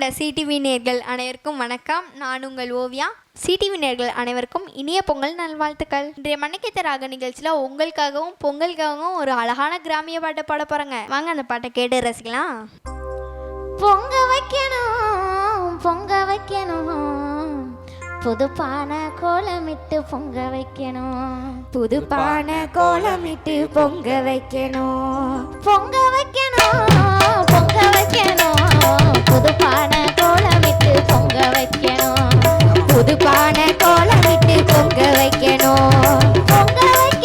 கொண்ட சிடிவி நேயர்கள் அனைவருக்கும் வணக்கம். நான் உங்கள் ஓவியா. சிடிவி நேயர்கள் அனைவருக்கும் இனிய பொங்கல் நல்வாழ்த்துக்கள். இன்றைய மண்ணுக்கேத்த ராக நிகழ்ச்சியில் உங்களுக்காகவும் பொங்கலுக்காகவும் ஒரு அழகான கிராமிய பாட்டை பாட போகிறேங்க. வாங்க அந்த பாட்டை கேட்டு ரசிக்கலாம். பொங்க வைக்கணும் பொங்க வைக்கணும், புதுப்பான கோலமிட்டு பொங்க வைக்கணும், புதுப்பான கோலமிட்டு பொங்க வைக்கணும், பொங்க வைக்கணும் பொங்க வைக்கணும், புதுப்பான கோலமிட்டு பொங்க வைக்கணும், புதுப்பான கோலமிட்டு பொங்க வைக்கணும், பொங்க வைக்கணும்